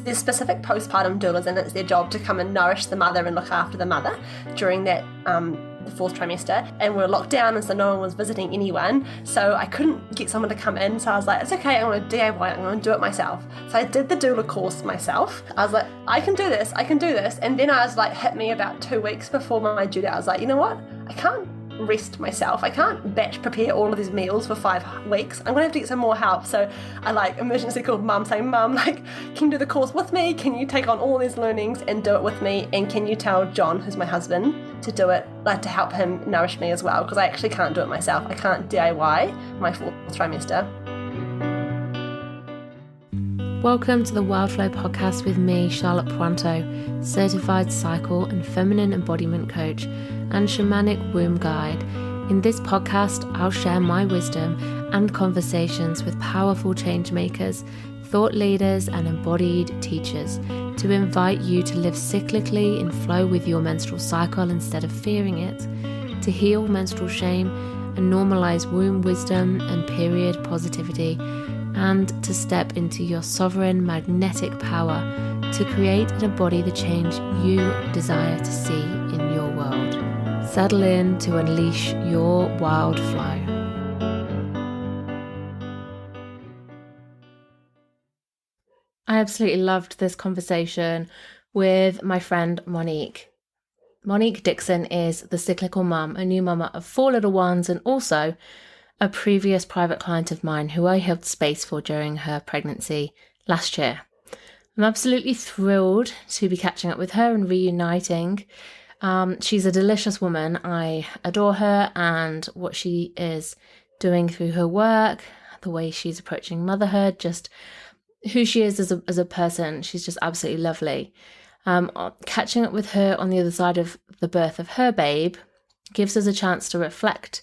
there's specific postpartum doulas, and it's their job to come and nourish the mother and look after the mother during that the fourth trimester, and we're locked down, and so no one was visiting anyone, so I couldn't get someone to come in. So I was like, it's okay, I'm going to DIY it, I'm going to do it myself. So I did the doula course myself. I was like, I can do this, and then I was like, hit me about 2 weeks before my due date. I was like, you know what, I can't rest myself, I can't batch prepare all of these meals for 5 weeks, I'm gonna have to get some more help. So I like emergency called mum, saying, Mum, like, can you do the course with me, can you take on all these learnings and do it with me, and can you tell John, who's my husband, to do it, like to help him nourish me as well, because I actually can't do it myself. I can't DIY my fourth trimester. Welcome to the Wildflow podcast with me, Charlotte Puanto, certified cycle and feminine embodiment coach and shamanic womb guide. In this podcast, I'll share my wisdom and conversations with powerful change makers, thought leaders, and embodied teachers to invite you to live cyclically in flow with your menstrual cycle instead of fearing it, to heal menstrual shame and normalize womb wisdom and period positivity, and to step into your sovereign magnetic power to create and embody the change you desire to see in your world. Settle in to unleash your wild flow. I absolutely loved this conversation with my friend Monique. Monique Dickson is the Cyclical Mum, a new mama of 4 little ones, and also a previous private client of mine who I held space for during her pregnancy last year. I'm absolutely thrilled to be catching up with her and reuniting. She's a delicious woman. I adore her and what she is doing through her work, the way she's approaching motherhood, just who she is as a person. She's just absolutely lovely. Catching up with her on the other side of the birth of her babe gives us a chance to reflect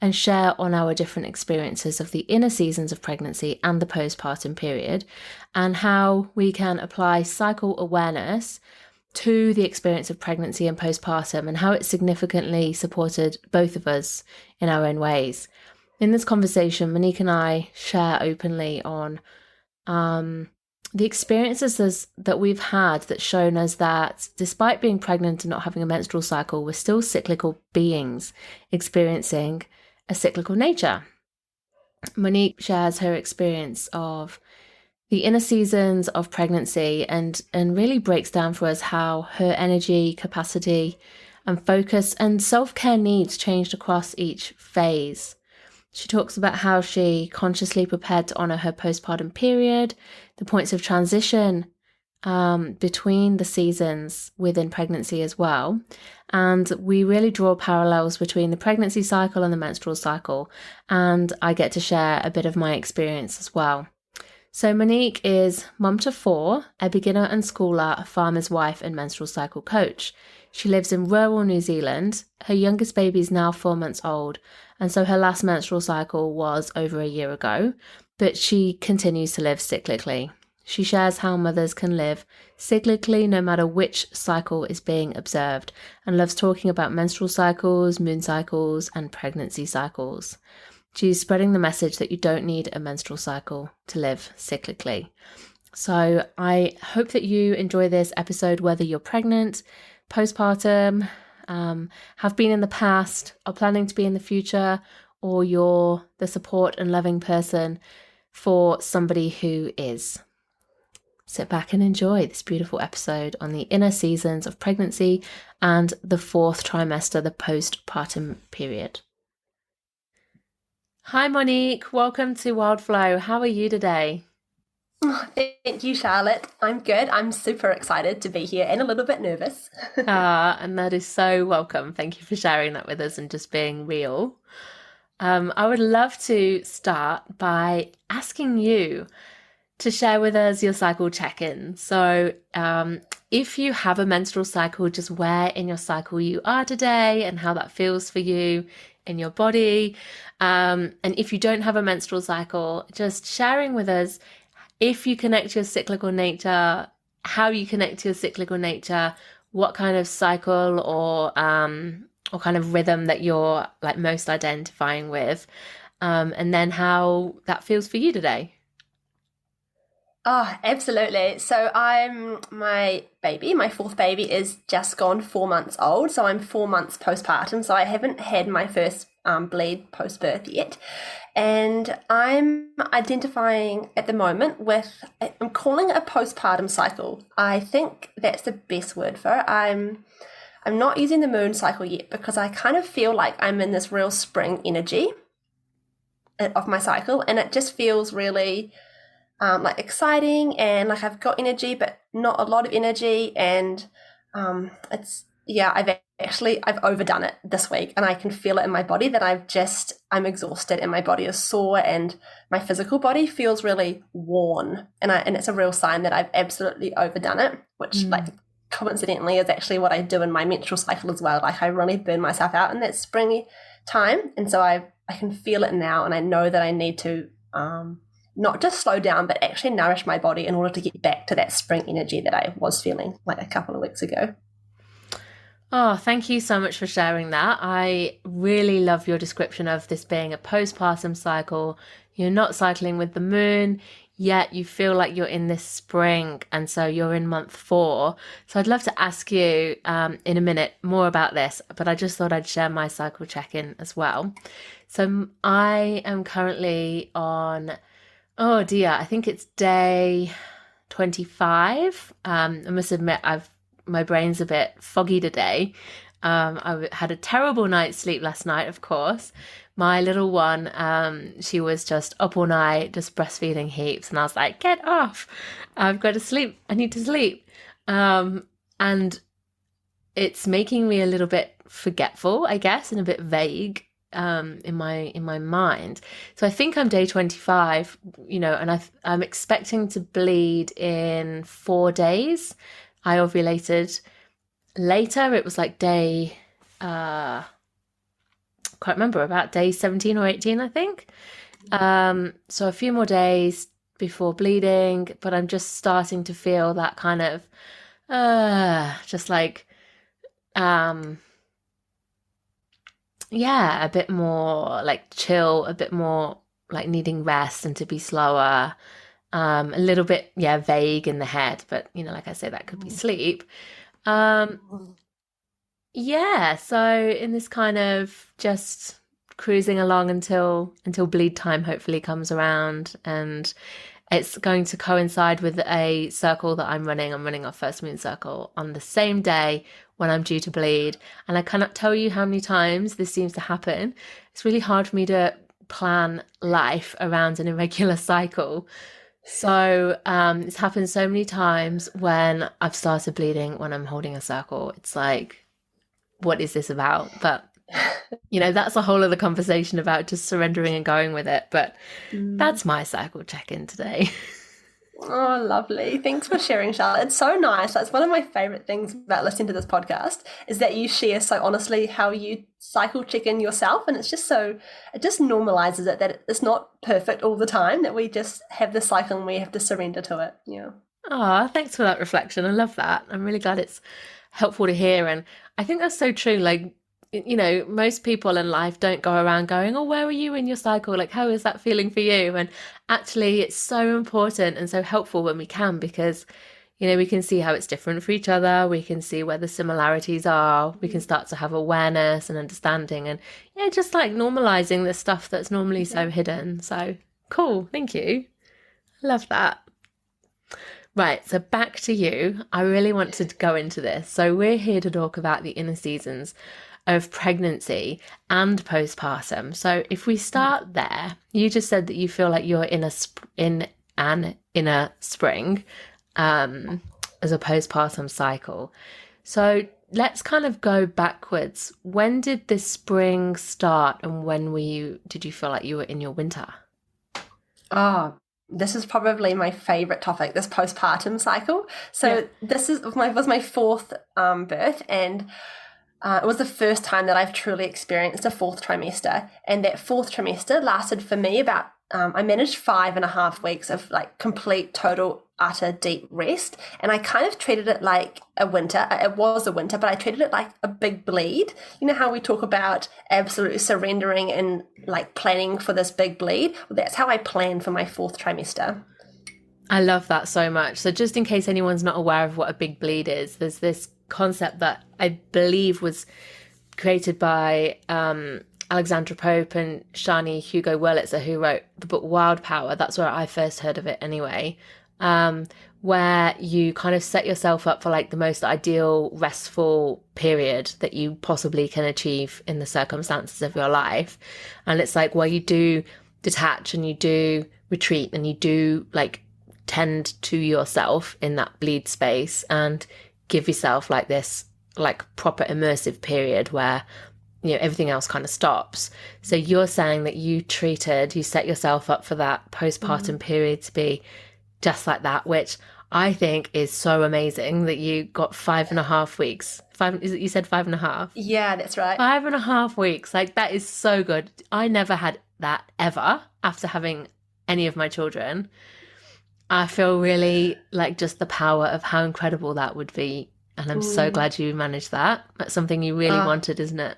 and share on our different experiences of the inner seasons of pregnancy and the postpartum period, and how we can apply cycle awareness to the experience of pregnancy and postpartum, and how it significantly supported both of us in our own ways. In this conversation, Monique and I share openly on the experiences that we've had that's shown us that despite being pregnant and not having a menstrual cycle, we're still cyclical beings experiencing a cyclical nature. Monique shares her experience of the inner seasons of pregnancy and really breaks down for us how her energy, capacity, and focus and self-care needs changed across each phase. She talks about how she consciously prepared to honour her postpartum period, the points of transition between the seasons within pregnancy as well. And we really draw parallels between the pregnancy cycle and the menstrual cycle. And I get to share a bit of my experience as well. So Monique is mum to 4, a beginner and schooler, a farmer's wife and menstrual cycle coach. She lives in rural New Zealand. Her youngest baby is now 4 months old. And so her last menstrual cycle was over a year ago, but she continues to live cyclically. She shares how mothers can live cyclically no matter which cycle is being observed, and loves talking about menstrual cycles, moon cycles, and pregnancy cycles. She's spreading the message that you don't need a menstrual cycle to live cyclically. So I hope that you enjoy this episode, whether you're pregnant, postpartum, have been in the past, are planning to be in the future, or you're the support and loving person for somebody who is. Sit back and enjoy this beautiful episode on the inner seasons of pregnancy and the 4th trimester, the postpartum period. Hi Monique, welcome to Wildflow. How are you today? Oh, thank you, Charlotte. I'm good. I'm super excited to be here and a little bit nervous. And that is so welcome. Thank you for sharing that with us and just being real. I would love to start by asking you to share with us your cycle check-in. So if you have a menstrual cycle, just where in your cycle you are today and how that feels for you in your body. And if you don't have a menstrual cycle, just sharing with us if you connect to your cyclical nature, how you connect to your cyclical nature, what kind of cycle or kind of rhythm that you're like most identifying with, and then how that feels for you today. Oh, absolutely. So my fourth baby is just gone 4 months old. So I'm 4 months postpartum. So I haven't had my first bleed post birth yet. And I'm identifying at the moment with, I'm calling it a postpartum cycle. I think that's the best word for it. I'm not using the moon cycle yet because I kind of feel like I'm in this real spring energy of my cycle, and it just feels really like exciting, and like I've got energy but not a lot of energy, and I've overdone it this week, and I can feel it in my body that I'm exhausted and my body is sore and my physical body feels really worn, and it's a real sign that I've absolutely overdone it, which like coincidentally is actually what I do in my menstrual cycle as well. Like I really burn myself out in that springy time, and so I can feel it now, and I know that I need to not just slow down, but actually nourish my body in order to get back to that spring energy that I was feeling like a couple of weeks ago. Oh, thank you so much for sharing that. I really love your description of this being a postpartum cycle. You're not cycling with the moon, yet you feel like you're in this spring, and so you're in month 4. So I'd love to ask you in a minute more about this, but I just thought I'd share my cycle check-in as well. So I am currently on, oh dear, I think it's day 25. I must admit, my brain's a bit foggy today. I had a terrible night's sleep last night, of course. My little one, she was just up all night, just breastfeeding heaps. And I was like, get off. I've got to sleep. I need to sleep. And it's making me a little bit forgetful, I guess, and a bit vague in my mind. So I think I'm day 25, and I'm expecting to bleed in 4 days. I ovulated later. It was like day, can't remember, about day 17 or 18, I think. So a few more days before bleeding, but I'm just starting to feel that kind of, just like, a bit more like chill, a bit more like needing rest and to be slower. A little bit, vague in the head, but like I say, that could be sleep. So in this kind of just cruising along until bleed time hopefully comes around, and it's going to coincide with a circle that I'm running. I'm running our first moon circle on the same day when I'm due to bleed, and I cannot tell you how many times this seems to happen. It's really hard for me to plan life around an irregular cycle. So it's happened so many times when I've started bleeding when I'm holding a circle. It's like, what is this about? But that's a whole other conversation about just surrendering and going with it. But that's my cycle check-in today. Oh, lovely. Thanks for sharing, Charlotte. It's so nice. That's one of my favorite things about listening to this podcast, is that you share so honestly how you cycle check in yourself. And it's just it just normalizes it, that it's not perfect all the time, that we just have the cycle and we have to surrender to it. Yeah. Oh, thanks for that reflection. I love that. I'm really glad it's helpful to hear. And I think that's so true. Like, most people in life don't go around going, oh, where are you in your cycle? Like, how is that feeling for you? And actually, it's so important and so helpful when we can, because, we can see how it's different for each other. We can see where the similarities are. We can start to have awareness and understanding, and just like normalizing the stuff that's normally so hidden. So cool. Thank you. Love that. Right, so back to you. I really want to go into this. So we're here to talk about the inner seasons of pregnancy and postpartum. So if we start there, you just said that you feel like you're in an inner spring as a postpartum cycle. So let's kind of go backwards. When did this spring start, and when did you feel like you were in your winter? Oh, this is probably my favorite topic, this postpartum cycle. So this was my fourth birth, and it was the first time that I've truly experienced a fourth trimester. And that fourth trimester lasted for me about, I managed 5.5 weeks of like complete, total, utter deep rest. And I kind of treated it like a winter. It was a winter, but I treated it like a big bleed. You know how we talk about absolutely surrendering and like planning for this big bleed? Well, that's how I planned for my fourth trimester. I love that so much. So just in case anyone's not aware of what a big bleed is, there's this concept that I believe was created by Alexandra Pope and Shani Hugo Wurlitzer, who wrote the book Wild Power. That's where I first heard of it anyway. Where you kind of set yourself up for like the most ideal restful period that you possibly can achieve in the circumstances of your life. And it's like where you do detach and you do retreat and you do like tend to yourself in that bleed space and give yourself like this like proper immersive period where everything else kind of stops. So you're saying that you set yourself up for that postpartum period to be just like that, which I think is so amazing that you got 5.5 weeks. You said 5.5? Yeah, that's right. 5.5 weeks. Like that is so good. I never had that ever after having any of my children. I feel really like just the power of how incredible that would be. And I'm so glad you managed that. That's something you really wanted, isn't it?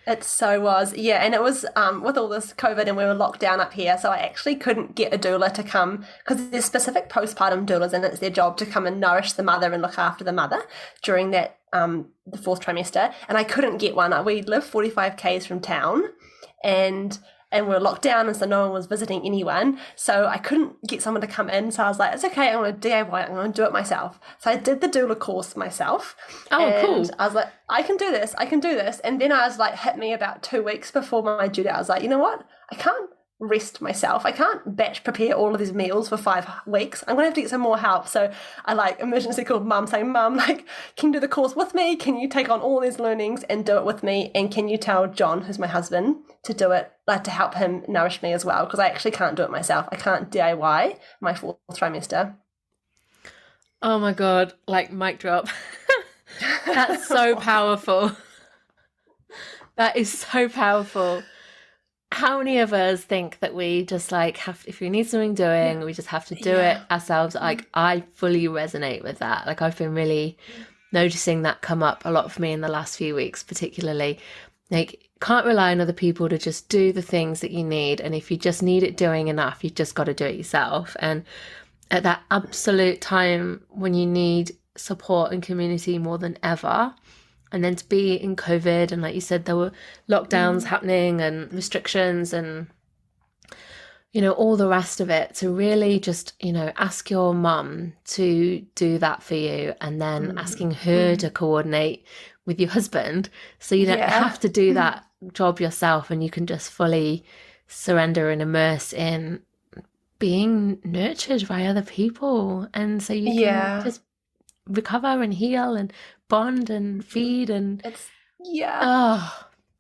It so was, yeah. And it was with all this COVID and we were locked down up here, so I actually couldn't get a doula to come because there's specific postpartum doulas and it's their job to come and nourish the mother and look after the mother during that the fourth trimester. And I couldn't get one. We live 45 k's from town and we were locked down and so no one was visiting anyone. So I couldn't get someone to come in. So I was like, it's okay, I'm going to DIY, I'm going to do it myself. So I did the doula course myself. Oh, and cool. I was like, I can do this. And then I was like, hit me about 2 weeks before my due date. I was like, you know what? I can't rest myself. I can't batch prepare all of these meals for 5 weeks. I'm going to have to get some more help. So I like emergency called mum saying, Mum, like, can you do the course with me? Can you take on all these learnings and do it with me? And can you tell John, who's my husband, to do it, like to help him nourish me as well? Because I actually can't do it myself. I can't DIY my fourth trimester. Oh my God, like mic drop. That's so powerful. That is so powerful. How many of us think that we just like have, if we need something doing, we just have to do it ourselves? Like I fully resonate with that. Like I've been really noticing that come up a lot for me in the last few weeks, particularly. Like can't rely on other people to just do the things that you need. And if you just need it doing enough, you just got to do it yourself. And at that absolute time when you need support and community more than ever, and then to be in COVID and like you said, there were lockdowns happening and restrictions and, all the rest of it, to really just, ask your mum to do that for you and then asking her to coordinate with your husband so you don't have to do that job yourself and you can just fully surrender and immerse in being nurtured by other people. And so you can just recover and heal and bond and feed and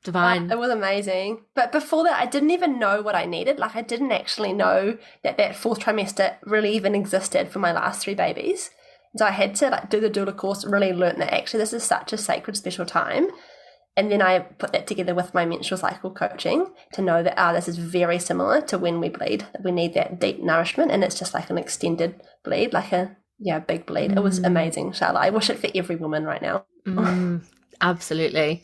divine. It was amazing. But before that I didn't even know what I needed. Like I didn't actually know that fourth trimester really even existed for my last 3 babies. So I had to like do the doula course, really learn that actually this is such a sacred special time. And then I put that together with my menstrual cycle coaching to know that this is very similar to when we bleed, that we need that deep nourishment and it's just like an extended bleed, like a big bleed. It was amazing, Charlotte. I wish it for every woman right now. Absolutely.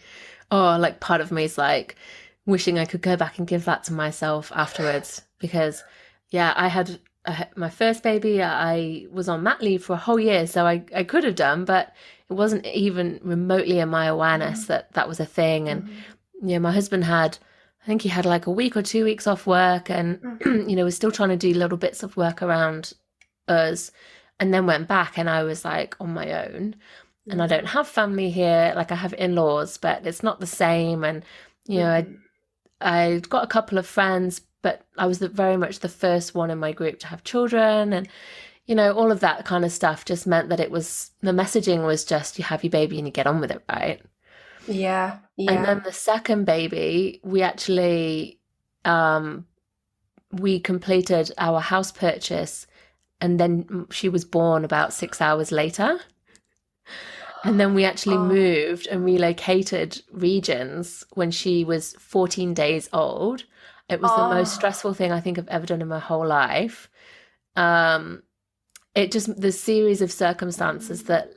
Oh, like part of me is like wishing I could go back and give that to myself afterwards because I had my first baby. I was on mat leave for a whole year, so I could have done, but it wasn't even remotely in my awareness that was a thing. And my husband had, I think he had like a week or 2 weeks off work and was still trying to do little bits of work around us, and then went back and I was like on my own. And I don't have family here. Like I have in-laws, but it's not the same. And, I got a couple of friends, but I was very much the first one in my group to have children. And, all of that kind of stuff just meant that the messaging was just, you have your baby and you get on with it, right? Yeah. And then the second baby, we actually, we completed our house purchase and then she was born about 6 hours later. And then we actually moved and relocated regions when she was 14 days old. It was the most stressful thing I think I've ever done in my whole life. It just, the series of circumstances that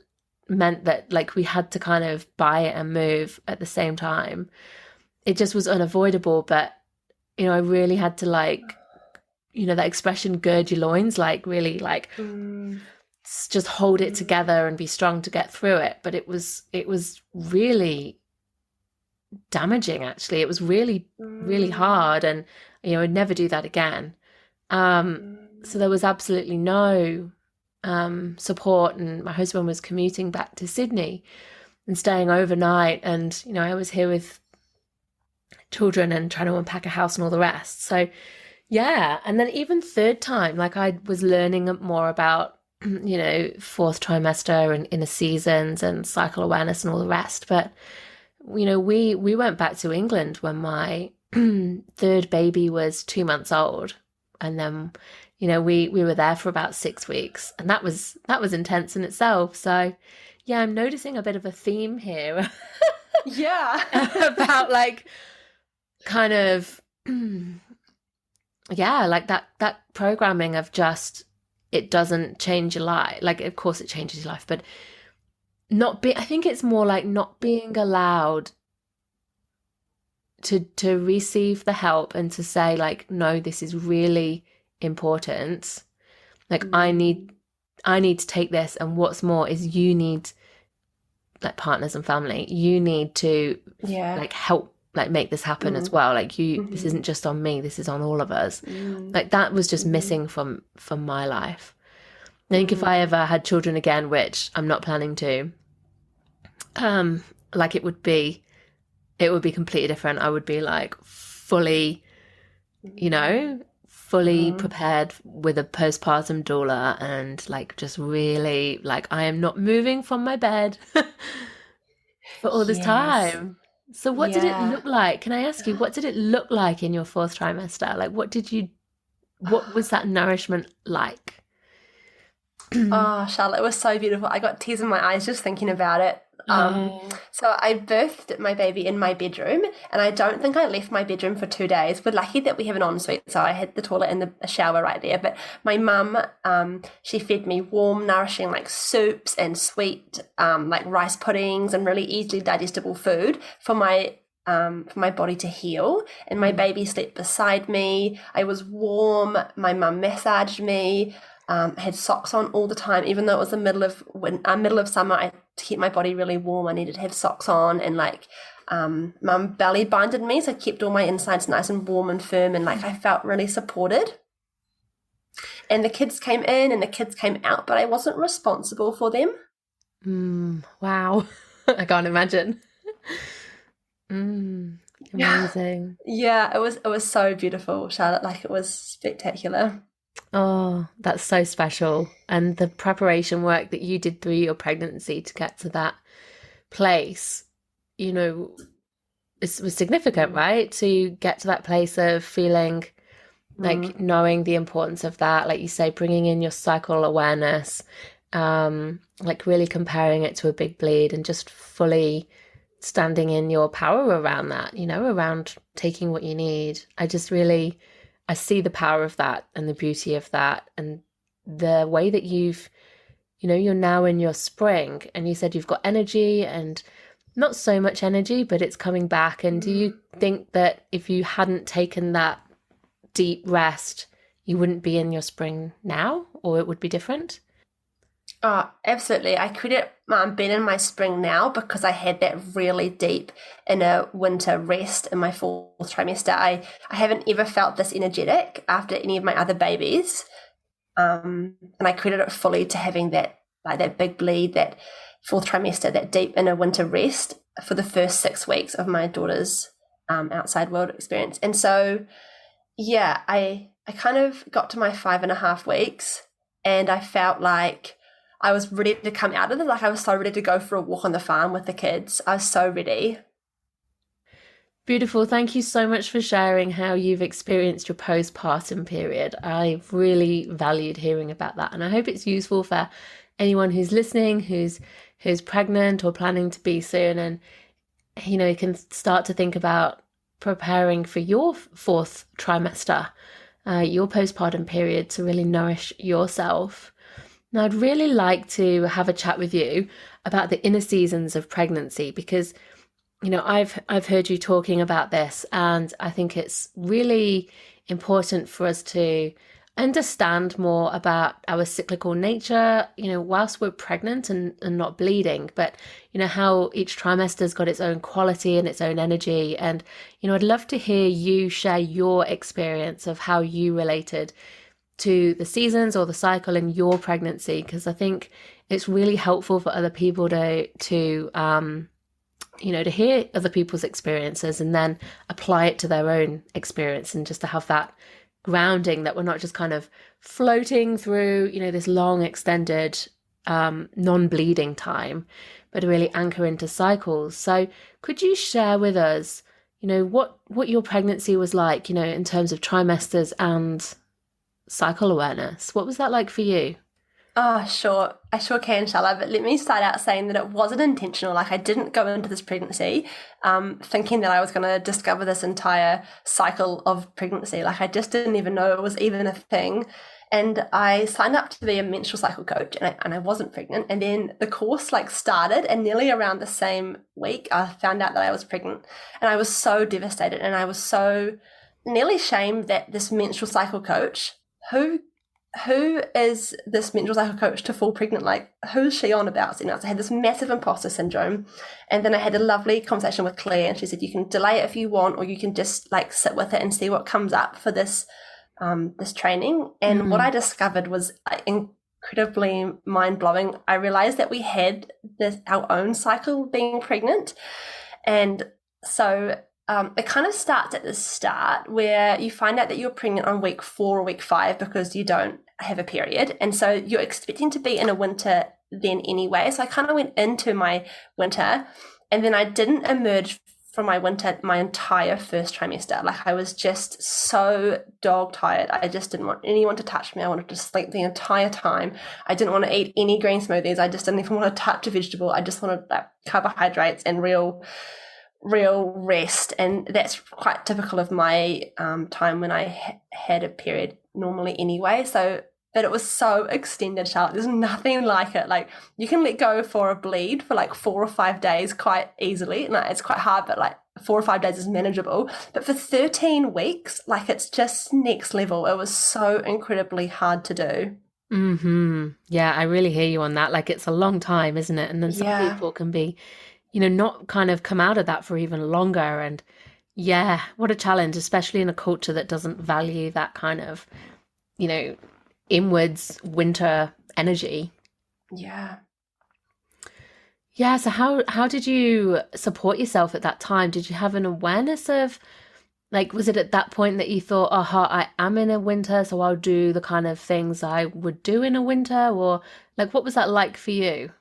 meant that like we had to kind of buy it and move at the same time. It just was unavoidable. But, I really had to like that expression, gird your loins, like really like just hold it together and be strong to get through it. But it was really damaging, actually. It was really, really hard, and I'd never do that again. So there was absolutely no support, and my husband was commuting back to Sydney and staying overnight, and I was here with children and trying to unpack a house and all the rest. So yeah, and then even third time, like I was learning more about fourth trimester and inner seasons and cycle awareness and all the rest. But we went back to England when my third baby was 2 months old, and then we were there for about 6 weeks, and that was intense in itself. So yeah, I'm noticing a bit of a theme here. Yeah. About like kind of yeah, like that programming of just, it doesn't change your life. Like, of course it changes your life, but I think it's more like not being allowed to receive the help and to say like, no, this is really important. Like I need to take this, and what's more is you need, like partners and family, you need to like help, like make this happen as well. Like this isn't just on me, this is on all of us. Like that was just missing from my life. I think if I ever had children again, which I'm not planning to, like it would be completely different. I would be like fully prepared with a postpartum doula, and like just really like I am not moving from my bed for all this time. So what did it look like? Can I ask you, what did it look like in your fourth trimester? Like what was that nourishment like? Oh, Charlotte, it was so beautiful. I got tears in my eyes just thinking about it. So I birthed my baby in my bedroom, and I don't think I left my bedroom for 2 days. We're lucky that we have an ensuite, so I had the toilet and the shower right there. But my mum, she fed me warm, nourishing like soups and sweet, like rice puddings and really easily digestible food for my body to heal. And my baby slept beside me. I was warm. My mum massaged me. I had socks on all the time, even though it was the middle of summer. To keep my body really warm, I needed to have socks on, and like mum belly binded me, so I kept all my insides nice and warm and firm, and like I felt really supported. And the kids came in and the kids came out, but I wasn't responsible for them. Wow. I can't imagine. Amazing. Yeah, it was so beautiful, Charlotte. Like it was spectacular. Oh, that's so special. And the preparation work that you did through your pregnancy to get to that place, it was significant, right? To get to that place of feeling like knowing the importance of that, like you say, bringing in your cycle awareness, like really comparing it to a big bleed, and just fully standing in your power around that, around taking what you need. I see the power of that and the beauty of that, and the way that you're now in your spring, and you said you've got energy, and not so much energy, but it's coming back. And do you think that if you hadn't taken that deep rest, you wouldn't be in your spring now, or it would be different? Oh, absolutely. I credit being in my spring now because I had that really deep inner winter rest in my fourth trimester. I haven't ever felt this energetic after any of my other babies. And I credit it fully to having that big bleed, that fourth trimester, that deep inner winter rest for the first 6 weeks of my daughter's outside world experience. And so, yeah, I kind of got to my 5.5 weeks, and I felt like I was ready to come out of it. Like I was so ready to go for a walk on the farm with the kids. I was so ready. Beautiful. Thank you so much for sharing how you've experienced your postpartum period. I've really valued hearing about that, and I hope it's useful for anyone who's listening, who's pregnant or planning to be soon, and you can start to think about preparing for your fourth trimester, your postpartum period, to really nourish yourself. Now, I'd really like to have a chat with you about the inner seasons of pregnancy, because, I've heard you talking about this, and I think it's really important for us to understand more about our cyclical nature, whilst we're pregnant and not bleeding, but, how each trimester's got its own quality and its own energy. And, I'd love to hear you share your experience of how you related to the seasons or the cycle in your pregnancy, because I think it's really helpful for other people to hear other people's experiences and then apply it to their own experience, and just to have that grounding that we're not just kind of floating through, this long extended non-bleeding time, but to really anchor into cycles. So could you share with us, what your pregnancy was like, in terms of trimesters and cycle awareness? What was that like for you? Oh, sure. I sure can, Shala. But let me start out saying that it wasn't intentional. Like, I didn't go into this pregnancy thinking that I was going to discover this entire cycle of pregnancy. Like, I just didn't even know it was even a thing. And I signed up to be a menstrual cycle coach, and I wasn't pregnant. And then the course started, and nearly around the same week, I found out that I was pregnant. And I was so devastated, and I was so nearly shamed that this menstrual cycle coach, who is this menstrual cycle coach to fall pregnant? Like, who's she on about? So I had this massive imposter syndrome. And then I had a lovely conversation with Claire, and she said, you can delay it if you want, or you can just sit with it and see what comes up for this training. And what I discovered was incredibly mind-blowing. I realized that we had our own cycle being pregnant. And so it kind of starts at the start, where you find out that you're pregnant on week 4 or week 5 because you don't have a period. And so you're expecting to be in a winter then anyway. So I kind of went into my winter, and then I didn't emerge from my winter my entire first trimester. Like, I was just so dog tired. I just didn't want anyone to touch me. I wanted to sleep the entire time. I didn't want to eat any green smoothies. I just didn't even want to touch a vegetable. I just wanted carbohydrates and real rest. And that's quite typical of my time when I had a period normally anyway. So, but it was so extended, Charlotte. There's nothing like it. Like, you can let go for a bleed for 4 or 5 days quite easily. And it's quite hard, but 4 or 5 days is manageable. But for 13 weeks, it's just next level. It was so incredibly hard to do. Mm-hmm. Yeah, I really hear you on that. It's a long time, isn't it? And then some people can be, not kind of come out of that for even longer. And yeah, what a challenge, especially in a culture that doesn't value that kind of, inwards winter energy. Yeah. Yeah. So how did you support yourself at that time? Did you have an awareness of, was it at that point that you thought, I am in a winter, so I'll do the kind of things I would do in a winter? Or what was that like for you?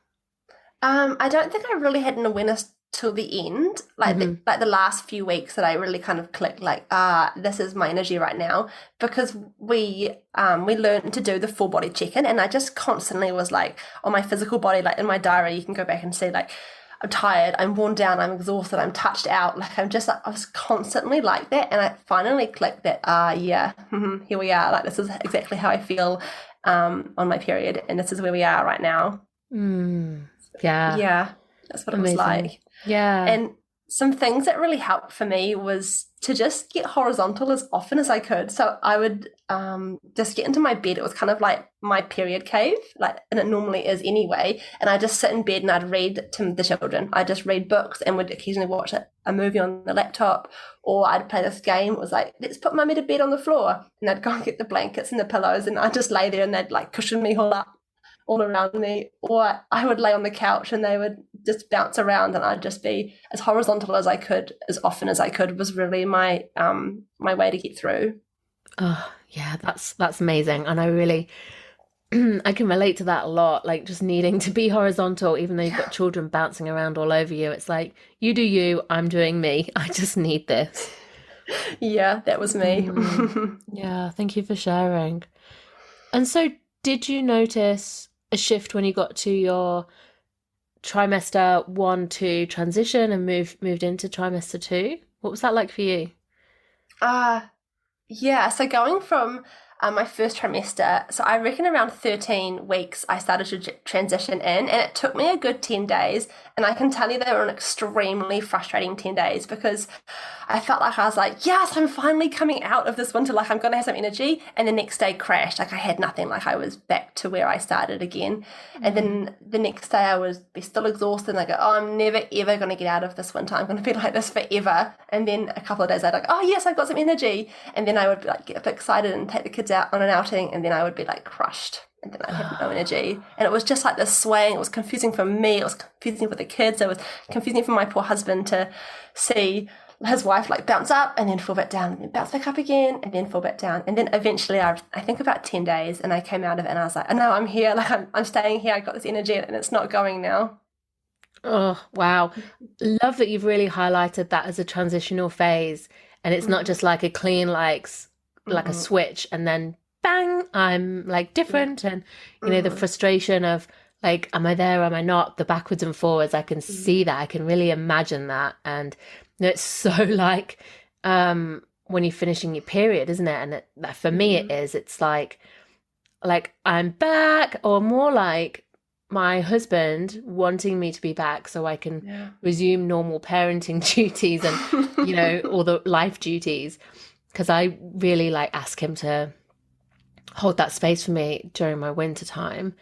I don't think I really had an awareness till the end, the last few weeks, that I really kind of clicked, this is my energy right now, because we learned to do the full body check-in, and I just constantly was on my physical body, in my diary, you can go back and see I'm tired, I'm worn down, I'm exhausted, I'm touched out, I was constantly like that. And I finally clicked that here we are, this is exactly how I feel on my period, and this is where we are right now. Yeah, that's what Amazing. It was like. Yeah. And some things that really helped for me was to just get horizontal as often as I could. So I would just get into my bed. It was kind of like my period cave, and it normally is anyway. And I just sit in bed and I'd read to the children. I'd just read books and would occasionally watch a movie on the laptop, or I'd play this game. It was let's put Mummy to bed on the floor. And I'd go and get the blankets and the pillows, and I'd just lay there, and they'd cushion me all around me, or I would lay on the couch and they would just bounce around, and I'd just be as horizontal as I could, as often as I could, was really my my way to get through. Oh yeah, that's amazing. And I really I can relate to that a lot, just needing to be horizontal, even though you've got children bouncing around all over you. It's you do you, I'm doing me. I just need this. Yeah, that was me. Yeah, thank you for sharing. And so did you notice a shift when you got to your trimester 1-2 transition and moved into trimester 2? What was that like for you? Yeah, so going from my first trimester. So I reckon around 13 weeks I started to transition in, and it took me a good 10 days. And I can tell you they were an extremely frustrating 10 days because I felt like I was like, yes, I'm finally coming out of this winter. Like I'm going to have some energy. And the next day crashed. Like I had nothing. Like I was back to where I started again. And then the next day I was be still exhausted. And I go, oh, I'm never, ever going to get out of this winter. I'm going to be like this forever. And then a couple of days later, like, oh, yes, I've got some energy. And then I would like get a bit excited and take the kids out on an outing. And then I would be like crushed. And then I had no energy. And it was just like this swaying. It was confusing for me. It was confusing for the kids. It was confusing for my poor husband to see his wife like bounce up and then fall back down and then bounce back up again and then fall back down. And then eventually I think about 10 days and I came out of it and I was like, oh no, I'm here. Like I'm staying here. I got this energy and it's not going now. Oh, wow. Love that you've really highlighted that as a transitional phase. And it's not just like a clean, like a switch and then bang, I'm like different. And, you know, the frustration of like, am I there? Am I not? The backwards and forwards. I can see that. I can really imagine that. And you know, it's so like when you're finishing your period, isn't it? And for me, it is. It's like I'm back, or more like my husband wanting me to be back so I can resume normal parenting duties and, you know, all the life duties. Because I really like ask him to hold that space for me during my winter time.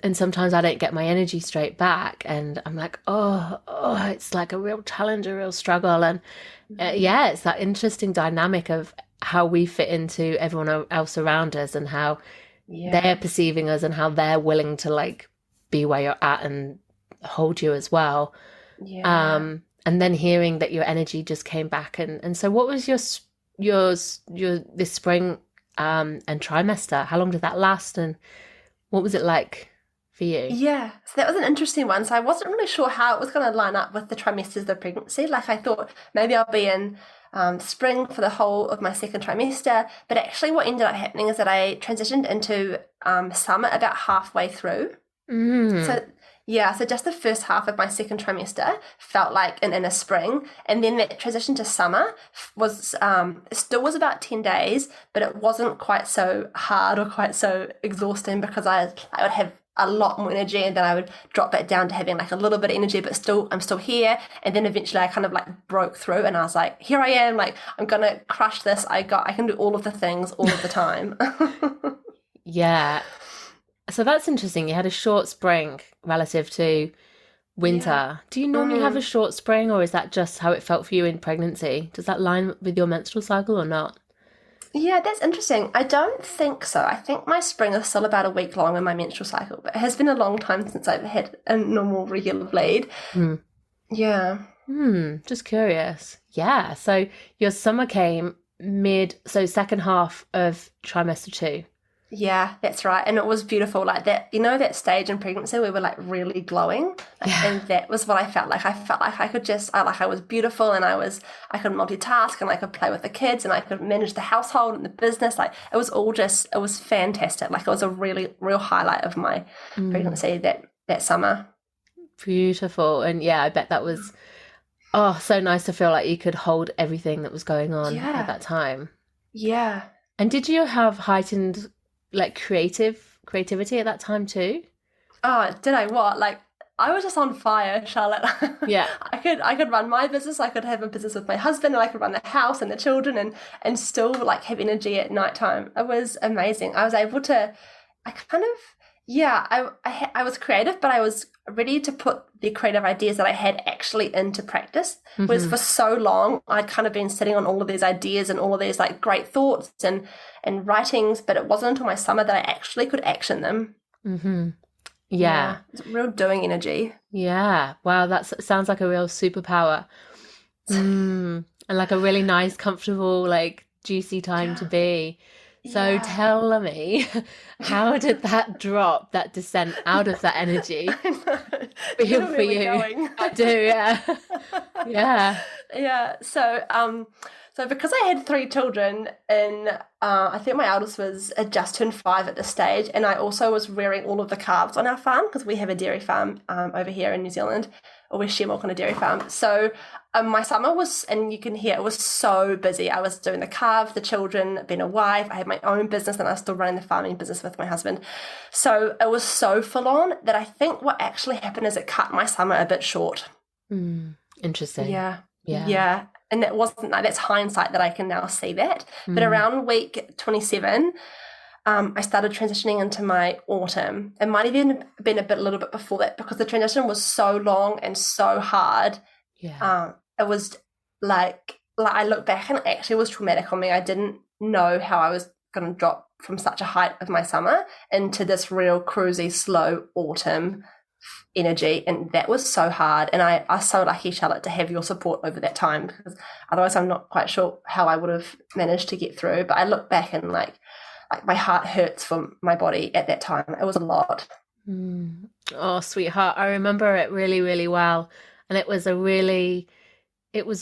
And sometimes I don't get my energy straight back and I'm like, oh, it's like a real challenge, a real struggle. And it's that interesting dynamic of how we fit into everyone else around us and how they're perceiving us and how they're willing to like be where you're at and hold you as well. And then hearing that your energy just came back. And so what was your this spring and trimester? How long did that last and what was it like for you? Yeah, so that was an interesting one. So I wasn't really sure how it was going to line up with the trimesters of pregnancy. Like I thought maybe I'll be in spring for the whole of my second trimester, but actually what ended up happening is that I transitioned into summer about halfway through. So just the first half of my second trimester felt like an inner spring, and then that transition to summer was still was about 10 days, but it wasn't quite so hard or quite so exhausting because I would have a lot more energy and then I would drop back down to having like a little bit of energy, but I'm still here. And then eventually I kind of like broke through and I was like, here I am, like I'm gonna crush this. I can do all of the things all of the time. Yeah. So that's interesting. You had a short spring relative to winter. Yeah. Do you normally have a short spring, or is that just how it felt for you in pregnancy? Does that line with your menstrual cycle or not? Yeah, that's interesting. I don't think so. I think my spring is still about a week long in my menstrual cycle, but it has been a long time since I've had a normal regular bleed. Yeah. Just curious. Yeah. So your summer came second half of trimester 2. Yeah, that's right. And it was beautiful. Like that, you know, that stage in pregnancy we were like really glowing. And that was what I felt like. I felt like I could I was beautiful and I could multitask and I could play with the kids and I could manage the household and the business. Like it was fantastic. Like it was a really real highlight of my pregnancy that summer. Beautiful. And yeah, I bet that was so nice to feel like you could hold everything that was going on at that time. Yeah. And did you have heightened like creativity at that time too? Oh, did I what? Like I was just on fire, Charlotte. Yeah. I could run my business, I could have a business with my husband, and I could run the house and the children and still like have energy at nighttime. It was amazing. I was able to I was creative, but I was ready to put the creative ideas that I had actually into practice. Whereas for so long, I'd kind of been sitting on all of these ideas and all of these like great thoughts and writings, but it wasn't until my summer that I actually could action them. Yeah. It's real doing energy. Yeah. Wow, that sounds like a real superpower. And like a really nice, comfortable, like juicy time to be. So tell me, how did that descent out of that energy feel for you? I do, yeah. Yeah. Yeah. So So because I had 3 children, and I think my eldest was just turned 5 at this stage, and I also was rearing all of the calves on our farm because we have a dairy farm over here in New Zealand, or we share milk on a dairy farm. So my summer was, and you can hear, it was so busy. I was doing the calves, the children, being a wife. I had my own business, and I was still running the farming business with my husband. So it was so full on that I think what actually happened is it cut my summer a bit short. Interesting. Yeah. And that wasn't like, that's hindsight that I can now see that. But around week 27, I started transitioning into my autumn. It might have even been a little bit before that because the transition was so long and so hard. Yeah. It was like I look back and it actually was traumatic on me. I didn't know how I was going to drop from such a height of my summer into this real cruisy, slow autumn energy, and that was so hard. And I was so lucky, Charlotte, to have your support over that time, because otherwise I'm not quite sure how I would have managed to get through. But I look back and like my heart hurts for my body at that time. It was a lot. Oh, sweetheart, I remember it really, really well. And it was a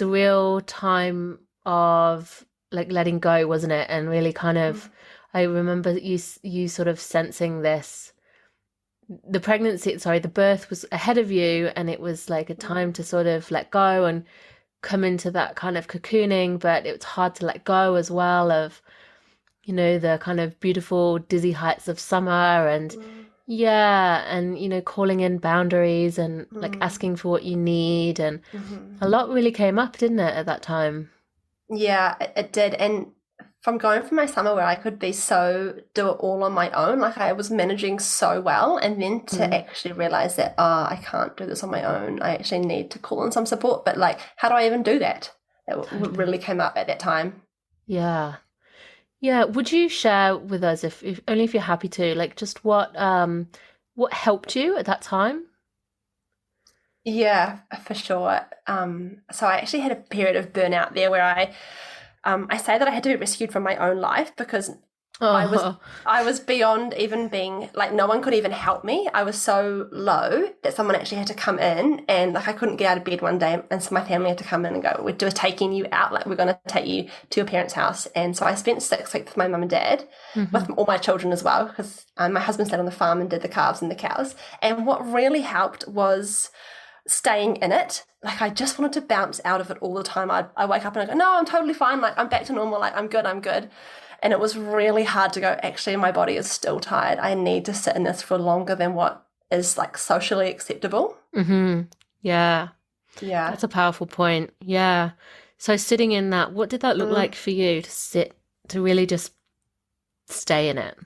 real time of like letting go, wasn't it? And really kind of, I remember you sort of sensing this. The birth was ahead of you, and it was like a time to sort of let go and come into that kind of cocooning, but it was hard to let go as well of, the kind of beautiful dizzy heights of summer and calling in boundaries and like asking for what you need, and a lot really came up, didn't it, at that time? Yeah, it did. And from going from my summer where I could do it all on my own, like I was managing so well, and then to actually realize that, I can't do this on my own. I actually need to call in some support. But like, how do I even do that? It really came up at that time. Yeah. Yeah. Would you share with us, if only if you're happy to, like just what helped you at that time? Yeah, for sure. So I actually had a period of burnout there where I say that I had to be rescued from my own life because I was beyond even being like, no one could even help me. I was so low that someone actually had to come in, and like I couldn't get out of bed one day, and so my family had to come in and go, we're taking you out, like we're going to take you to your parents' house. And so I spent 6 weeks with my mum and dad, with all my children as well, because my husband stayed on the farm and did the calves and the cows. And what really helped was staying in it. Like I just wanted to bounce out of it all the time. I wake up and I go, no, I'm totally fine. Like I'm back to normal. Like I'm good. And it was really hard to go, actually, my body is still tired. I need to sit in this for longer than what is like socially acceptable. Yeah. Yeah. That's a powerful point. Yeah. So sitting in that, what did that look like for you to really just stay in it?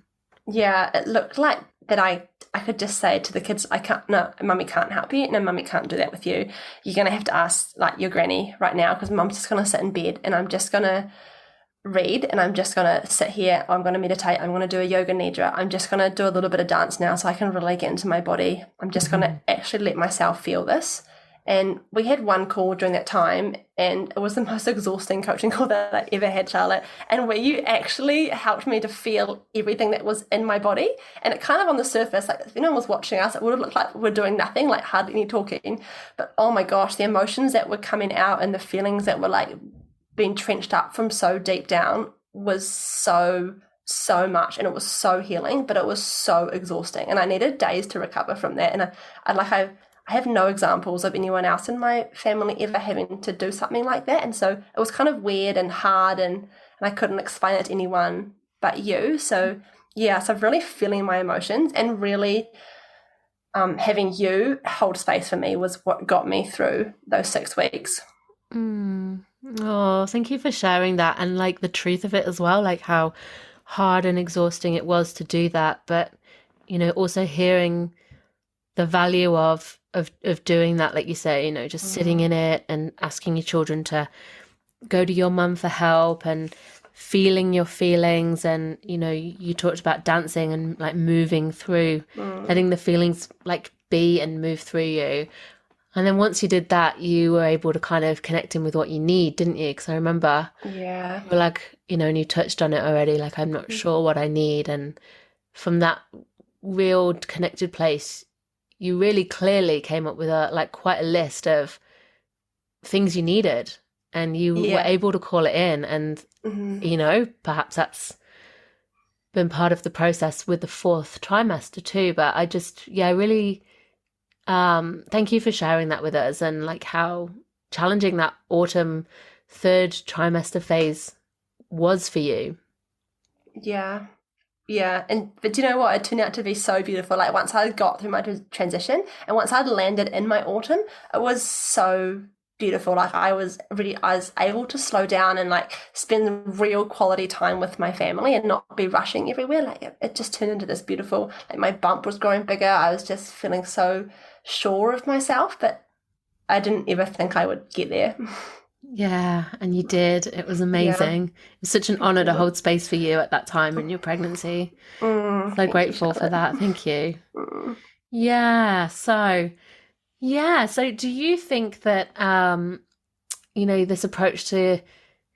Yeah. It looked like that I could just say to the kids, no, mummy can't help you. No, mummy can't do that with you. You're going to have to ask like your granny right now, because mum's just going to sit in bed and I'm just going to read, and I'm just going to sit here. I'm going to meditate. I'm going to do a yoga nidra. I'm just going to do a little bit of dance now so I can really get into my body. I'm just going to actually let myself feel this. And we had one call during that time, and it was the most exhausting coaching call that I ever had, Charlotte, and where you actually helped me to feel everything that was in my body. And it kind of on the surface, like if anyone was watching us, it would have looked like we're doing nothing, like hardly any talking. But oh my gosh, the emotions that were coming out and the feelings that were like being trenched up from so deep down was so much, and it was so healing, but it was so exhausting, and I needed days to recover from that. And I have no examples of anyone else in my family ever having to do something like that, and so it was kind of weird and hard, and I couldn't explain it to anyone but you. So yeah, so really feeling my emotions and really having you hold space for me was what got me through those 6 weeks. Oh, thank you for sharing that, and like the truth of it as well, like how hard and exhausting it was to do that, but also hearing the value of doing that, like you say, just sitting in it and asking your children to go to your mum for help and feeling your feelings. And you talked about dancing and like moving through, letting the feelings like be and move through you. And then once you did that, you were able to kind of connect in with what you need, didn't you? Because I remember you were like, and you touched on it already, like, I'm not sure what I need. And from that real connected place, you really clearly came up with quite a list of things you needed. and you were Yeah. able to call it in. And, you know, perhaps that's been part of the process with the fourth trimester too. But I just, really, thank you for sharing that with us, and like how challenging that autumn third trimester phase was for you. Yeah. Yeah, but do you know what? It turned out to be so beautiful. Like once I got through my transition and once I'd landed in my autumn, it was so beautiful. Like I was able to slow down and like spend real quality time with my family and not be rushing everywhere. Like it just turned into this beautiful, like my bump was growing bigger. I was just feeling so sure of myself, but I didn't ever think I would get there. Yeah, and you did. It was Yeah. amazing. It was such an honor to hold space for you at that time in your pregnancy. So Thank you, grateful for Charlotte. that. Thank you. Mm. So do you think that you know, this approach to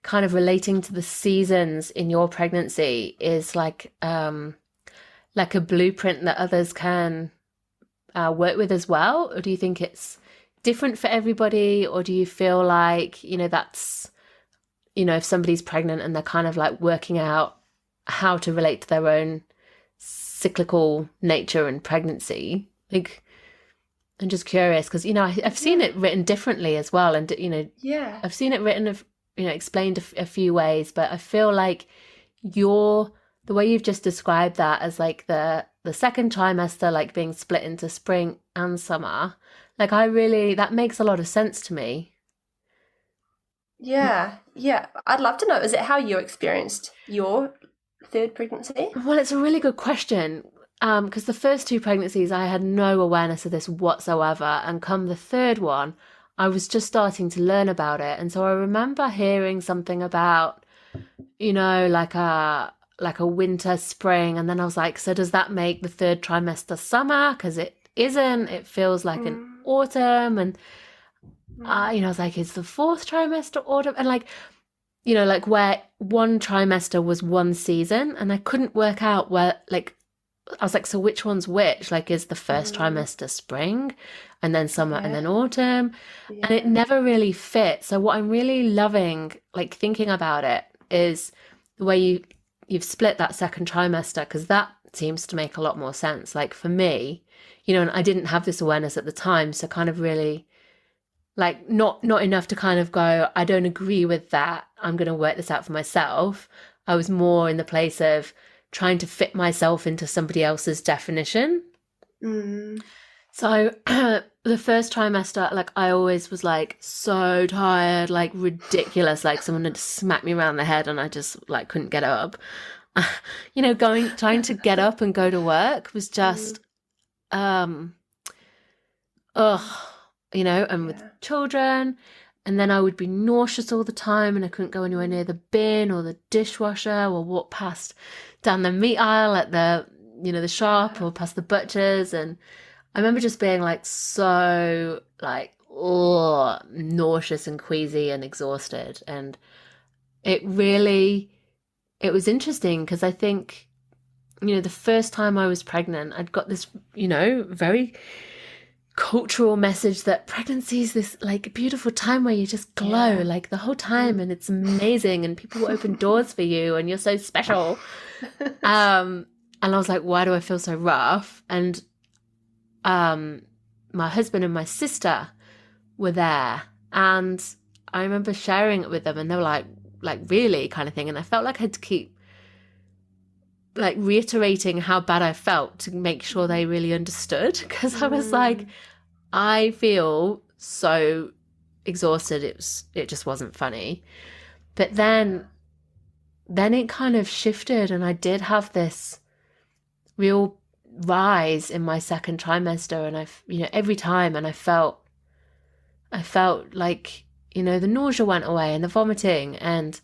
kind of relating to the seasons in your pregnancy is like a blueprint that others can work with as well? Or do you think it's different for everybody? Or do you feel like, you know, that's, you know, if somebody's pregnant and they're kind of like working out how to relate to their own cyclical nature and pregnancy? Like, I'm just curious because, you know, I've seen it written differently as well. And, you know, Yeah. I've seen it written, you know, explained a few ways, but I feel like the way you've just described that as like the second trimester, like being split into spring and summer, like that makes a lot of sense to me. Yeah, yeah. I'd love to know, is it how you experienced your third pregnancy? Well, it's a really good question. Because the first two pregnancies, I had no awareness of this whatsoever. And come the third one, I was just starting to learn about it. And so I remember hearing something about, you know, like a winter, spring. And then I was like, so does that make the third trimester summer? Because it isn't. It feels like an autumn. And, you know, I was like, is the fourth trimester autumn? And like, you know, like where one trimester was one season. And I couldn't work out where, like, I was like, so which one's which? Like, is the first trimester spring and then summer and then autumn? Yeah. And it never really fit. So what I'm really loving, like thinking about it, is the way you've split that second trimester, because that seems to make a lot more sense. Like for me, you know, and I didn't have this awareness at the time. So kind of really like not enough to kind of go, I don't agree with that. I'm going to work this out for myself. I was more in the place of trying to fit myself into somebody else's definition. So the first trimester, like I always was like so tired, like ridiculous, like someone had smacked me around the head and I just like couldn't get up. You know, trying to get up and go to work was just you know, and with children. And then I would be nauseous all the time and I couldn't go anywhere near the bin or the dishwasher or walk past down the meat aisle at the, you know, the shop or past the butcher's. And I remember just being like so like, nauseous and queasy and exhausted. And it was interesting because I think, you know, the first time I was pregnant, I'd got this, you know, very cultural message that pregnancy is this like beautiful time where you just glow like the whole time and it's amazing and people will open doors for you and you're so special. And I was like, why do I feel so rough? And my husband and my sister were there and I remember sharing it with them and they were like really kind of thing. And I felt like I had to keep like reiterating how bad I felt to make sure they really understood, because I was like, I feel so exhausted. It just wasn't funny. But then it kind of shifted and I did have this real rise in my second trimester and you know, every time, and I felt like, you know, the nausea went away and the vomiting, and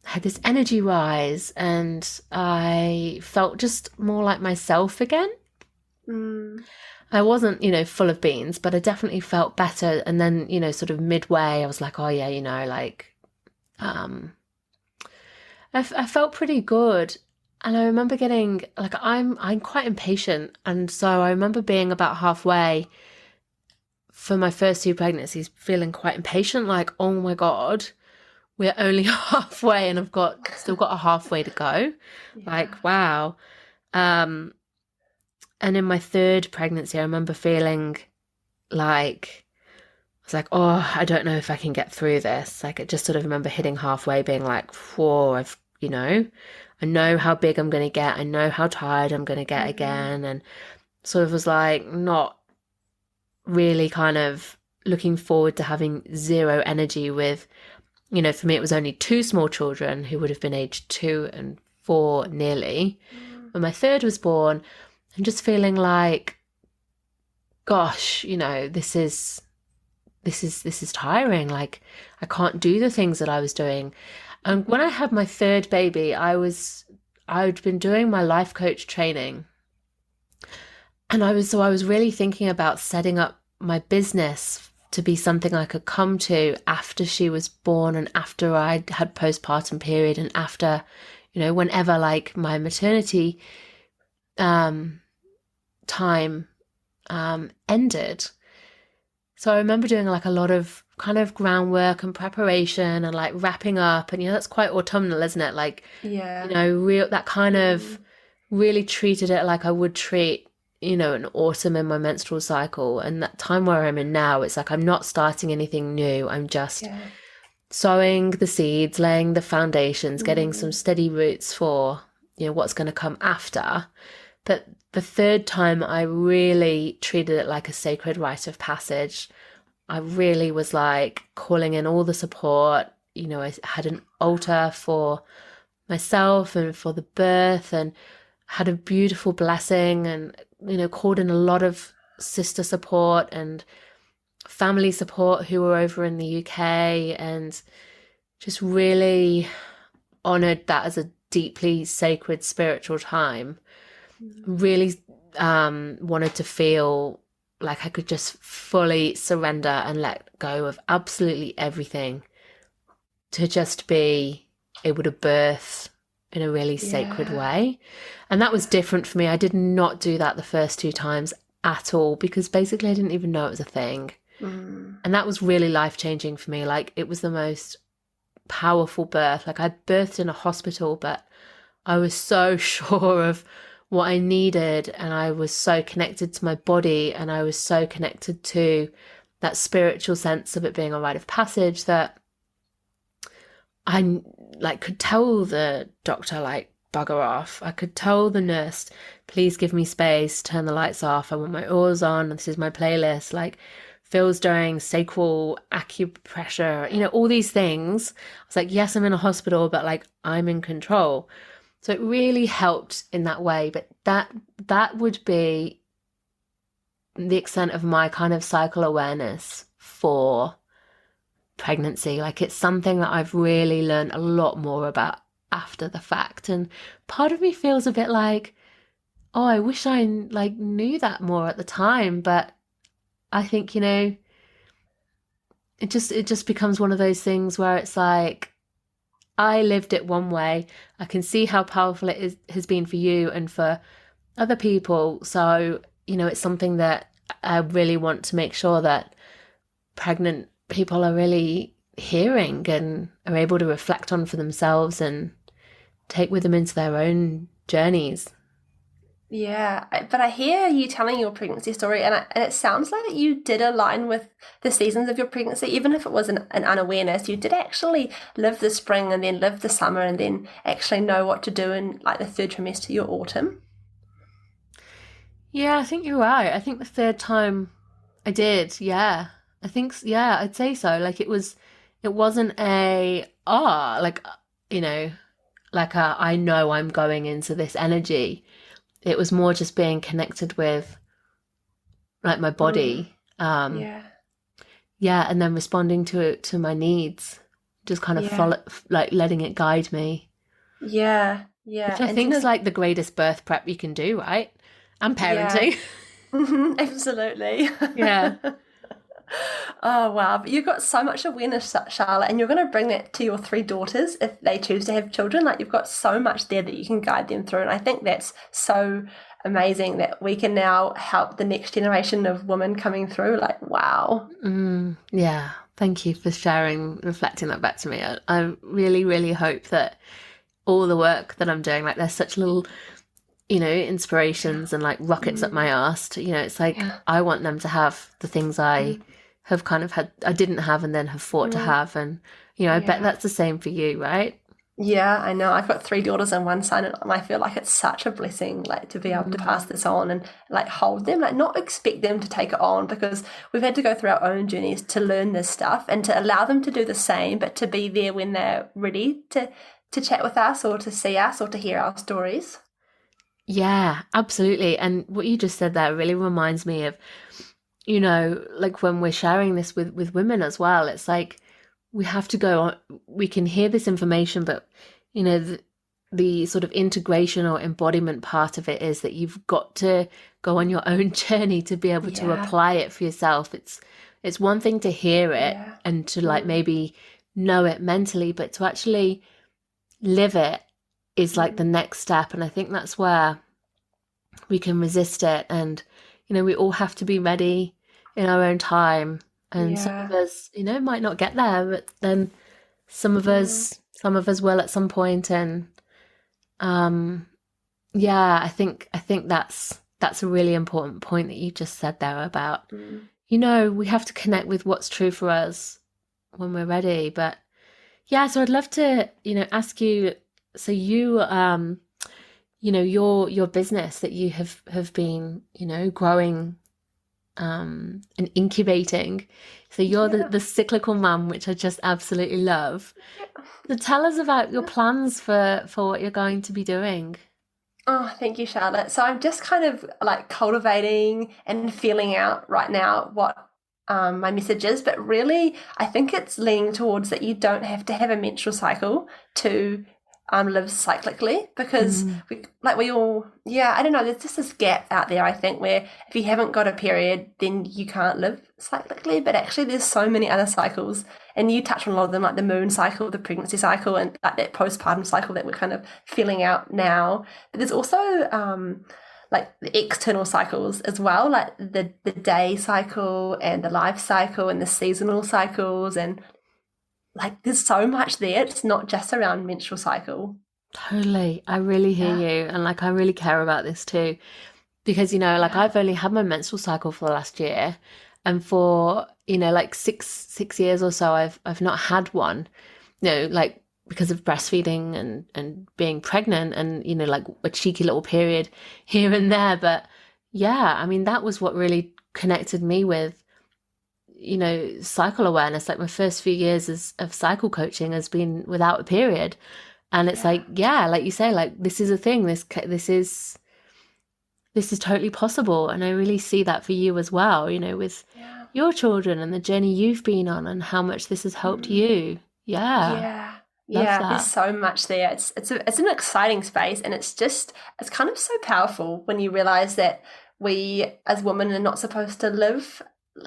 I had this energy rise and I felt just more like myself again. I wasn't, you know, full of beans, but I definitely felt better. And then, you know, sort of midway, I was like, oh yeah, you know, like, I felt pretty good. And I remember getting like, I'm quite impatient. And so I remember being about halfway for my first two pregnancies, feeling quite impatient, like, oh my God, we're only halfway and I've still got a halfway to go. Yeah. Like, wow. And in my third pregnancy, I remember feeling like, I was like, oh, I don't know if I can get through this. Like, I just sort of remember hitting halfway being like, whoa, I know how big I'm going to get. I know how tired I'm going to get again. And sort of was like not really kind of looking forward to having zero energy with, for me, it was only 2 small children who would have been aged 2 and 4 nearly when my third was born, and just feeling like, gosh, this is tiring. Like, I can't do the things that I was doing. And when I had my third baby, I'd been doing my life coach training, and I was really thinking about setting up my business to be something I could come to after she was born and after I had postpartum period and after, whenever like my maternity time ended. So I remember doing like a lot of kind of groundwork and preparation and like wrapping up, and that's quite autumnal, isn't it? Like, that kind of really treated it like I would treat an autumn in my menstrual cycle. And that time where I'm in now, it's like I'm not starting anything new. I'm just sowing the seeds, laying the foundations, getting some steady roots for, what's going to come after. But the third time, I really treated it like a sacred rite of passage. I really was like calling in all the support. I had an altar for myself and for the birth, and had a beautiful blessing, and called in a lot of sister support and family support who were over in the UK, and just really honored that as a deeply sacred spiritual time. Really wanted to feel like I could just fully surrender and let go of absolutely everything to just be able to birth in a really sacred way. And that was different for me. I did not do that the first 2 times at all, because basically I didn't even know it was a thing. And that was really life-changing for me. Like, it was the most powerful birth. Like, I birthed in a hospital, but I was so sure of what I needed, and I was so connected to my body, and I was so connected to that spiritual sense of it being a rite of passage, that I like could tell the doctor, like, bugger off. I could tell the nurse, please give me space, turn the lights off, I want my oars on, this is my playlist, like Phil's doing sacral acupressure, all these things. I was like, yes, I'm in a hospital, but like, I'm in control. So it really helped in that way. But that would be the extent of my kind of cycle awareness for pregnancy. Like, it's something that I've really learned a lot more about after the fact. And part of me feels a bit like, oh, I wish I like knew that more at the time. But I think, it just becomes one of those things where it's like, I lived it one way. I can see how powerful it has been for you and for other people. So, it's something that I really want to make sure that pregnant people are really hearing and are able to reflect on for themselves and take with them into their own journeys. Yeah, but I hear you telling your pregnancy story, and it sounds like that you did align with the seasons of your pregnancy, even if it was an unawareness. You did actually live the spring and then live the summer and then actually know what to do in like the third trimester, your autumn. Yeah, I think you're right. I think the third time I did, yeah. I think, yeah, I'd say so. Like, it wasn't I know I'm going into this energy. It was more just being connected with like my body. Yeah, and then responding to my needs, just kind of follow, like letting it guide me. Yeah. Which I think is like the greatest birth prep you can do, right? And parenting. Yeah. Absolutely. Yeah. Oh, wow. But you've got so much awareness, Charlotte, and you're going to bring that to your three daughters if they choose to have children. Like, you've got so much there that you can guide them through. And I think that's so amazing that we can now help the next generation of women coming through. Like, wow. Yeah. Thank you for reflecting that back to me. I really, really hope that all the work that I'm doing, like, there's such little, inspirations and like rockets up my arse. It's like, I want them to have the things I have kind of I didn't have and then have fought to have. And, I bet that's the same for you, right? Yeah, I know. I've got three daughters and one son, and I feel like it's such a blessing, like, to be able to pass this on and like hold them, like not expect them to take it on, because we've had to go through our own journeys to learn this stuff and to allow them to do the same, but to be there when they're ready to chat with us or to see us or to hear our stories. Yeah, absolutely. And what you just said there really reminds me of, like when we're sharing this with women as well, it's like we have to go on, we can hear this information, but, the sort of integration or embodiment part of it is that you've got to go on your own journey to be able to apply it for yourself. It's one thing to hear it and to like maybe know it mentally, but to actually live it is like the next step. And I think that's where we can resist it. And, we all have to be ready in our own time. And some of us, might not get there, but then some of us will at some point. And, I think that's a really important point that you just said there about, we have to connect with what's true for us when we're ready. But yeah, so I'd love to, ask you, so you, your business that you have been, growing and incubating. So you're the Cyclical Mum, which I just absolutely love. So tell us about your plans for what you're going to be doing. Oh, thank you, Charlotte. So I'm just kind of like cultivating and feeling out right now what my message is, but really I think it's leaning towards that you don't have to have a menstrual cycle to live cyclically, because we all, I don't know, there's just this gap out there, I think, where if you haven't got a period, then you can't live cyclically. But actually there's so many other cycles, and you touch on a lot of them, like the moon cycle, the pregnancy cycle, and like that postpartum cycle that we're kind of feeling out now. But there's also like the external cycles as well, like the day cycle and the life cycle and the seasonal cycles, and like there's so much there. It's not just around menstrual cycle. Totally. I really hear you. And like, I really care about this too, because, like I've only had my menstrual cycle for the last year, and for, like six years or so, I've not had one, like because of breastfeeding and being pregnant and, like a cheeky little period here and there. But yeah, I mean, that was what really connected me with, cycle awareness. Like my first few years of cycle coaching has been without a period. And it's like, like you say, like this is a thing, this is totally possible. And I really see that for you as well, with your children and the journey you've been on and how much this has helped you. Yeah. There's so much there. It's an exciting space, and it's kind of so powerful when you realize that we as women are not supposed to live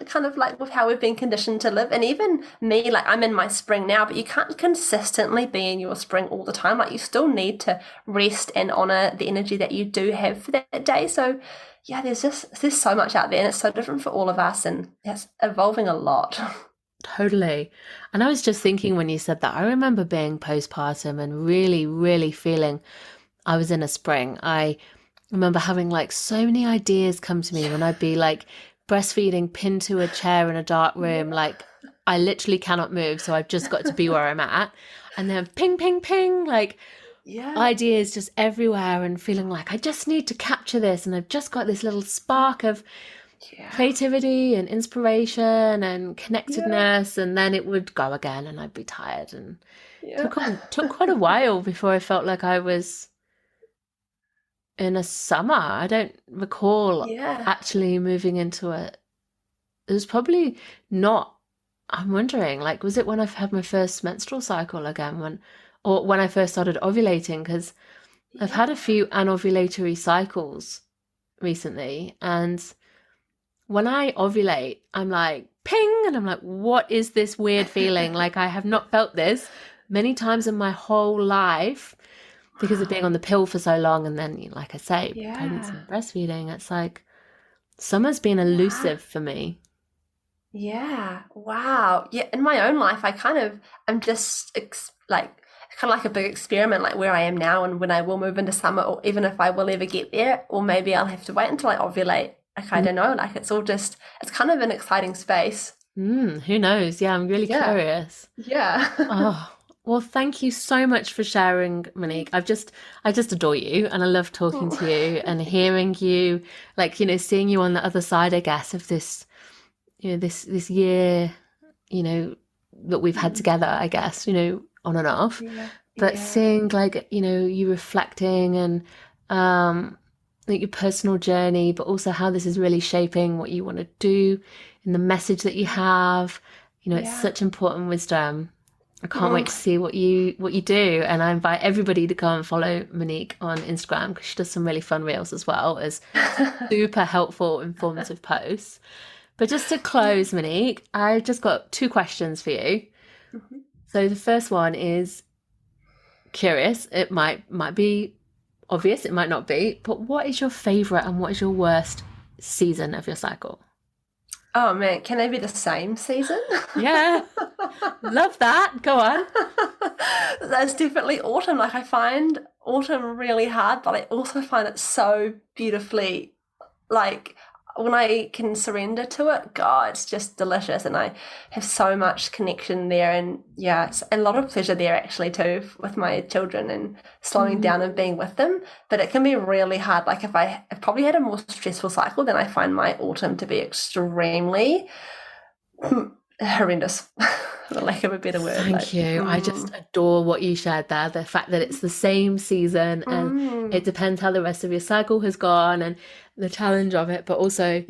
kind of like with how we've been conditioned to live. And even me, like I'm in my spring now, but you can't consistently be in your spring all the time. Like you still need to rest and honor the energy that you do have for that day. So yeah, there's so much out there, and it's so different for all of us, and it's evolving a lot. Totally. And I was just thinking when you said that, I remember being postpartum and really, really feeling I was in a spring. I remember having like so many ideas come to me when I'd be like breastfeeding, pinned to a chair in a dark room, like I literally cannot move, so I've just got to be where I'm at. And then ping, ping, ping, like ideas just everywhere, and feeling like I just need to capture this, and I've just got this little spark of creativity and inspiration and connectedness, and then it would go again and I'd be tired. And took quite a while before I felt like I was in a summer. I don't recall actually moving into it was probably not. I'm wondering, like, was it when I've had my first menstrual cycle again, when I first started ovulating? Because I've had a few anovulatory cycles recently, and when I ovulate, I'm like ping, and I'm like, what is this weird feeling? Like, I have not felt this many times in my whole life because of being on the pill for so long. And then, like I say, pregnancy and breastfeeding, it's like summer's been elusive for me. Yeah. Wow. Yeah. In my own life, I'm just kind of like a big experiment, like where I am now and when I will move into summer, or even if I will ever get there, or maybe I'll have to wait until I ovulate. Like, I don't know. Like, it's kind of an exciting space. Who knows? Yeah, I'm really curious. Yeah. Oh, well, thank you so much for sharing, Monique. I just adore you, and I love talking to you and hearing you, like, seeing you on the other side, I guess, of this, this year, that we've had together, I guess, on and off. But seeing, like, you reflecting and like your personal journey, but also how this is really shaping what you want to do and the message that you have. It's such important wisdom. I can't wait to see what you do, and I invite everybody to go and follow Monique on Instagram, because she does some really fun reels as well as super helpful, informative posts. But just to close, Monique, I've just got 2 questions for you. Mm-hmm. So the first one is curious. It might be obvious, it might not be, but what is your favourite and what is your worst season of your cycle? Oh man, can they be the same season? Yeah. Love that. Go on. That's definitely autumn. Like, I find autumn really hard, but I also find it so beautifully, like, when I can surrender to it, God, it's just delicious, and I have so much connection there, and it's a lot of pleasure there actually too with my children and slowing down and being with them. But it can be really hard. Like, if I've probably had a more stressful cycle, then I find my autumn to be extremely horrendous, for lack of a better word. Thank you. I just adore what you shared there. The fact that it's the same season and it depends how the rest of your cycle has gone and the challenge of it, but also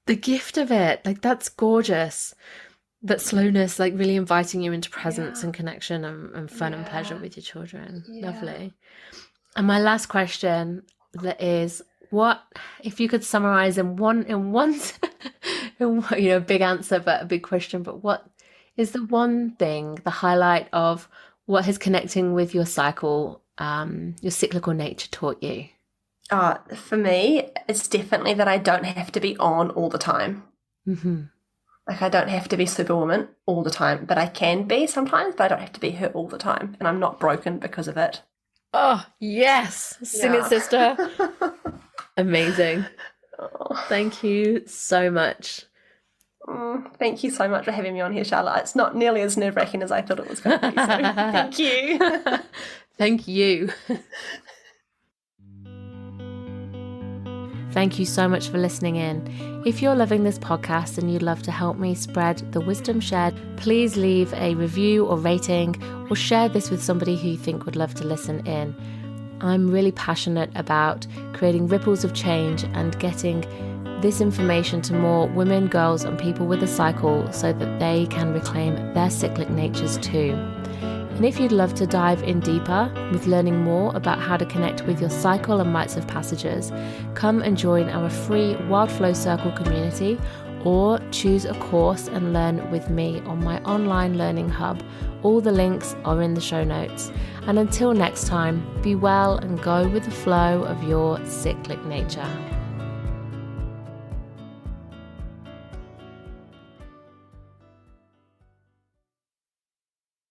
the gift of it. Like, that's gorgeous. That slowness, like, really inviting you into presence and connection and fun and pleasure with your children. Lovely. And my last question is, what, if you could summarize in one big answer, but a big question, but what is the one thing, the highlight of what has connecting with your cycle, your cyclical nature taught you? For me, it's definitely that I don't have to be on all the time. Mm-hmm. Like, I don't have to be Superwoman all the time, but I can be sometimes, but I don't have to be her all the time, and I'm not broken because of it. Oh, yes. Sing it, sister. Amazing. Thank you so much. Thank you so much for having me on here, Charlotte. It's not nearly as nerve-wracking as I thought it was going to be, so thank you. Thank you. Thank you so much for listening in. If you're loving this podcast and you'd love to help me spread the wisdom shared, please leave a review or rating, or share this with somebody who you think would love to listen in. I'm really passionate about creating ripples of change and getting this information to more women, girls, and people with a cycle so that they can reclaim their cyclic natures too. And if you'd love to dive in deeper with learning more about how to connect with your cycle and rites of passages, come and join our free Wild Flow Circle community, or choose a course and learn with me on my online learning hub. All the links are in the show notes. And until next time, be well and go with the flow of your cyclic nature.